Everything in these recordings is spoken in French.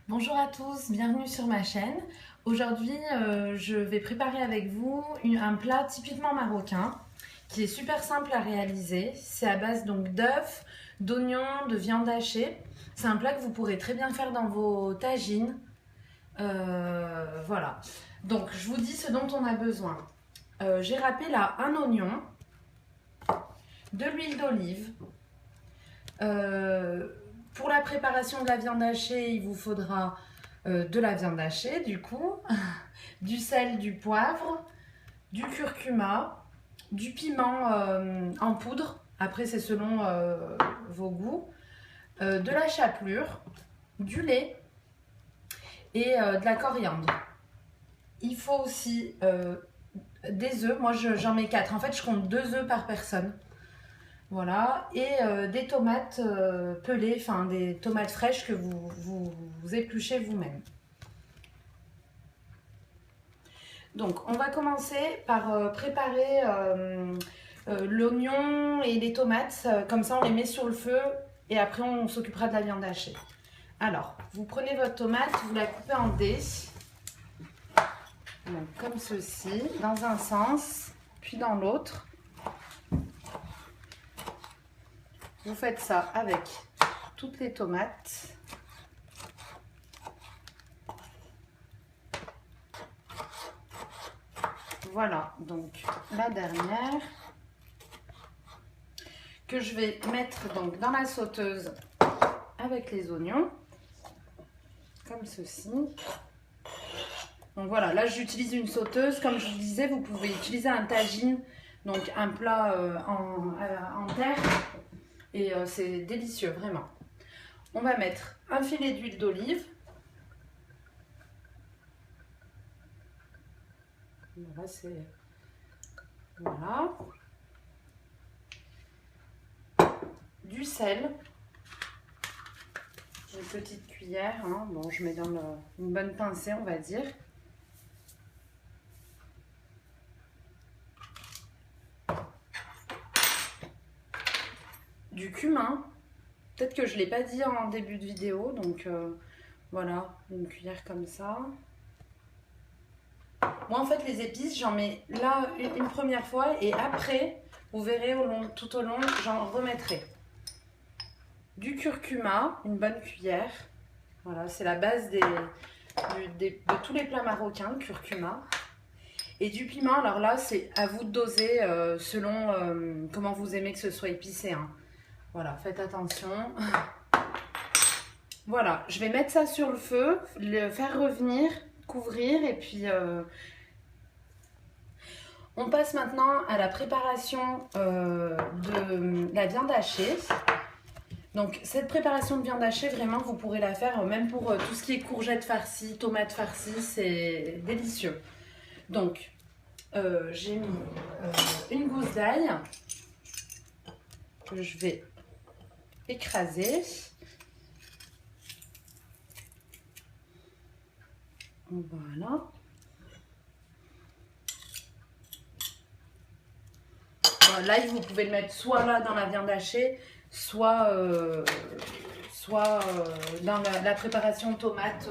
Bonjour à tous, bienvenue sur ma chaîne. Aujourd'hui, je vais préparer avec vous un plat typiquement marocain qui est super simple à réaliser. C'est à base donc d'œufs, d'oignons, de viande hachée. C'est un plat que vous pourrez très bien faire dans vos tagines. Voilà. Donc, je vous dis ce dont on a besoin. J'ai râpé là un oignon, de l'huile d'olive. Pour la préparation de la viande hachée, il vous faudra de la viande hachée, du coup, du sel, du poivre, du curcuma, du piment en poudre, après c'est selon vos goûts, de la chapelure, du lait et de la coriandre. Il faut aussi des œufs, moi j'en mets 4, en fait je compte 2 œufs par personne. Voilà, et des tomates pelées, enfin des tomates fraîches que vous épluchez vous-même. Donc, on va commencer par préparer l'oignon et les tomates. Comme ça, on les met sur le feu et après, on s'occupera de la viande hachée. Alors, vous prenez votre tomate, vous la coupez en dés. Donc, comme ceci, dans un sens, puis dans l'autre. Vous faites ça avec toutes les tomates. Voilà, donc la dernière que je vais mettre donc dans la sauteuse avec les oignons, comme ceci. Donc voilà, là j'utilise une sauteuse. Comme je vous disais, vous pouvez utiliser un tagine, donc un plat en terre. Et c'est délicieux, vraiment. On va mettre un filet d'huile d'olive. Voilà, c'est... Voilà. Du sel. Une petite cuillère. Hein. Bon, je mets dans une bonne pincée, on va dire. Du cumin. Peut-être que je ne l'ai pas dit en début de vidéo, donc voilà, une cuillère comme ça. Moi, en fait, les épices, j'en mets là une première fois et après, vous verrez tout au long, j'en remettrai. Du curcuma, une bonne cuillère. Voilà, c'est la base de tous les plats marocains, le curcuma. Et du piment, alors là, c'est à vous de doser selon comment vous aimez que ce soit épicé. Hein. Voilà, faites attention. Voilà, je vais mettre ça sur le feu, le faire revenir, couvrir et puis on passe maintenant à la préparation de la viande hachée. Donc cette préparation de viande hachée, vraiment vous pourrez la faire même pour tout ce qui est courgettes farcies, tomates farcies, c'est délicieux. Donc j'ai mis une gousse d'ail que je vais écraser. Voilà. L'ail, vous pouvez le mettre soit là dans la viande hachée, soit dans la préparation tomate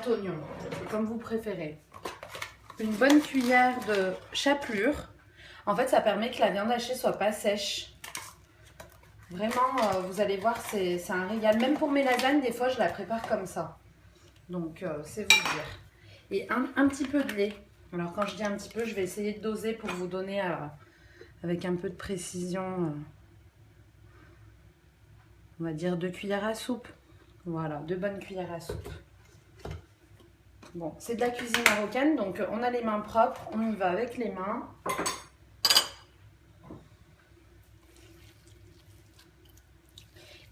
oignon, comme vous préférez. Une bonne cuillère de chapelure. En fait, ça permet que la viande hachée soit pas sèche. Vraiment, vous allez voir, c'est un régal. Même pour mes lasagnes, des fois, je la prépare comme ça. Donc, c'est vous dire. Et un petit peu de lait. Alors, quand je dis un petit peu, je vais essayer de doser pour vous donner avec un peu de précision. On va dire 2 cuillères à soupe. Voilà, 2 bonnes cuillères à soupe. Bon, c'est de la cuisine marocaine, donc on a les mains propres. On y va avec les mains.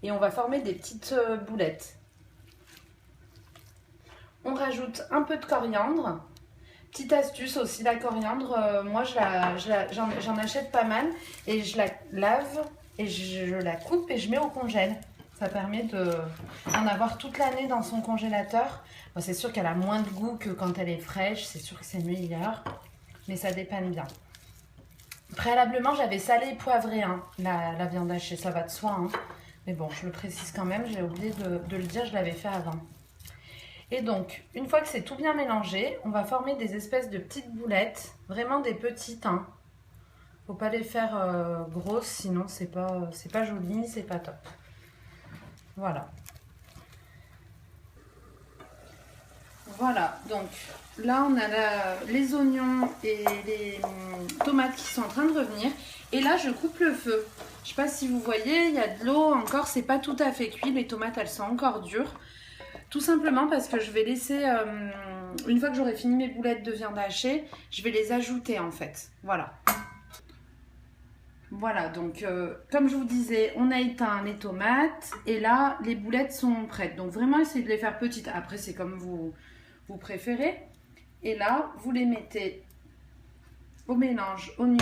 Et on va former des petites boulettes. On rajoute un peu de coriandre. Petite astuce aussi, la coriandre, moi j'en achète pas mal et je la lave et je la coupe et je mets au congèle. Ça permet d'en avoir toute l'année dans son congélateur. Bon, c'est sûr qu'elle a moins de goût que quand elle est fraîche, c'est sûr que c'est meilleur, mais ça dépanne bien. Préalablement, j'avais salé et poivré hein, la viande hachée, ça va de soi. Hein. Mais bon, je le précise quand même, j'ai oublié de le dire, je l'avais fait avant. Et donc, une fois que c'est tout bien mélangé, on va former des espèces de petites boulettes, vraiment des petites, hein. Faut pas les faire grosses, sinon c'est pas joli, c'est pas top. Voilà. Voilà, donc là on a les oignons et les tomates qui sont en train de revenir. Et là je coupe le feu. Je sais pas si vous voyez, il y a de l'eau encore, c'est pas tout à fait cuit. Les tomates elles sont encore dures. Tout simplement parce que je vais laisser, une fois que j'aurai fini mes boulettes de viande hachée, je vais les ajouter en fait. Voilà. Voilà, donc comme je vous disais, on a éteint les tomates et là les boulettes sont prêtes. Donc vraiment essayez de les faire petites. Après c'est comme vous préférez. Et là, vous les mettez au mélange oignon,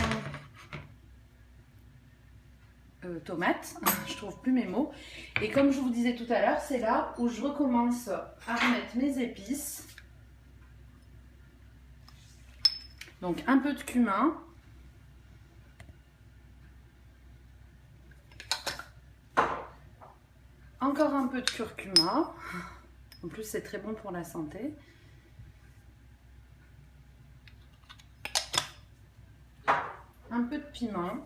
tomate. Je trouve plus mes mots. Et comme je vous disais tout à l'heure, c'est là où je recommence à remettre mes épices. Donc un peu de cumin. Encore un peu de curcuma. En plus, c'est très bon pour la santé. Un peu de piment.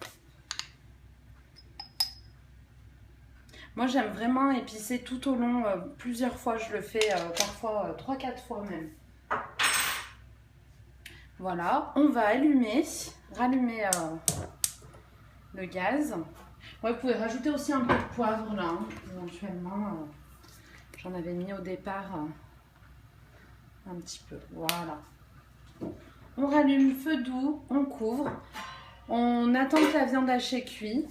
Moi, j'aime vraiment épicer tout au long. Plusieurs fois, je le fais, parfois 3-4 fois même. Voilà, on va rallumer le gaz. Ouais, vous pouvez rajouter aussi un peu de poivre là, hein, éventuellement. J'en avais mis au départ un petit peu. Voilà. On rallume feu doux, on couvre. On attend que la viande hachée cuit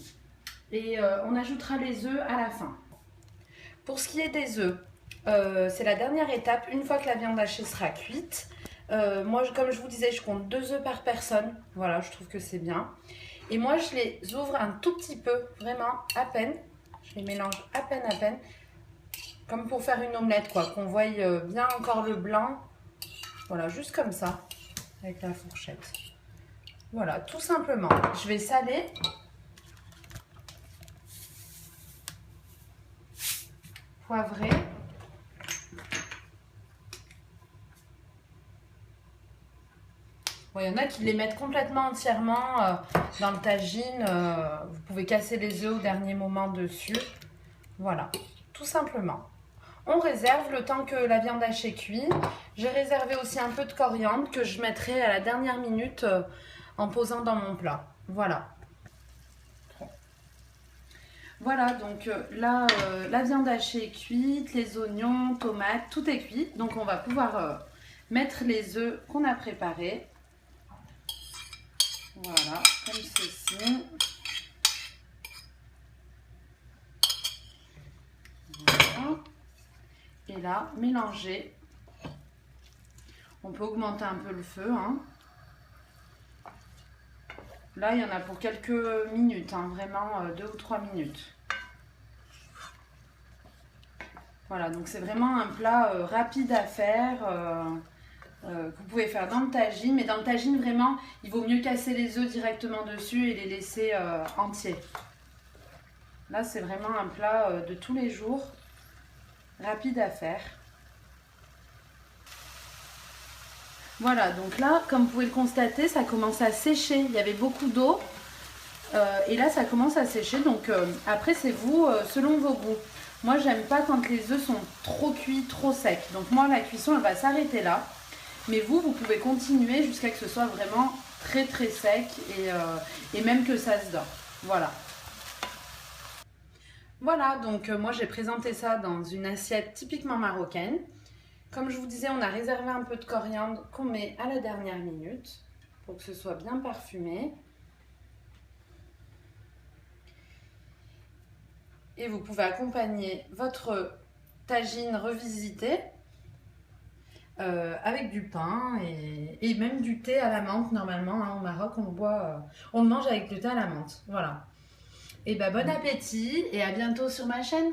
et on ajoutera les œufs à la fin. Pour ce qui est des œufs, c'est la dernière étape. Une fois que la viande hachée sera cuite, moi, comme je vous disais, je compte 2 œufs par personne. Voilà, je trouve que c'est bien. Et moi, je les ouvre un tout petit peu, vraiment à peine. Je les mélange à peine. Comme pour faire une omelette, quoi. Qu'on voie bien encore le blanc. Voilà, juste comme ça, avec la fourchette. Voilà, tout simplement. Je vais saler. Poivrer. Bon, il y en a qui les mettent complètement entièrement dans le tagine. Vous pouvez casser les œufs au dernier moment dessus. Voilà, tout simplement. On réserve le temps que la viande hachée cuit. J'ai réservé aussi un peu de coriandre que je mettrai à la dernière minute en posant dans mon plat. Voilà. Voilà, donc là, la viande hachée est cuite, les oignons, tomates, tout est cuit. Donc on va pouvoir mettre les œufs qu'on a préparés. Voilà, comme ceci. Voilà. Et là, mélanger. On peut augmenter un peu le feu, hein. Là, il y en a pour quelques minutes, hein, vraiment 2 ou 3 minutes. Voilà, donc c'est vraiment un plat rapide à faire, que vous pouvez faire dans le tagine. Mais dans le tagine, vraiment, il vaut mieux casser les œufs directement dessus et les laisser entiers. Là, c'est vraiment un plat de tous les jours, rapide à faire. Voilà, donc là, comme vous pouvez le constater, ça commence à sécher. Il y avait beaucoup d'eau et là, ça commence à sécher. Donc après, c'est vous, selon vos goûts. Moi, j'aime pas quand les œufs sont trop cuits, trop secs. Donc moi, la cuisson, elle va s'arrêter là. Mais vous pouvez continuer jusqu'à ce que ce soit vraiment très très sec et même que ça se dore. Voilà. Voilà, donc moi, j'ai présenté ça dans une assiette typiquement marocaine. Comme je vous disais, on a réservé un peu de coriandre qu'on met à la dernière minute pour que ce soit bien parfumé. Et vous pouvez accompagner votre tagine revisité avec du pain et même du thé à la menthe. Normalement, hein, au Maroc, on le mange avec du thé à la menthe. Voilà. Et ben, bon appétit et à bientôt sur ma chaîne.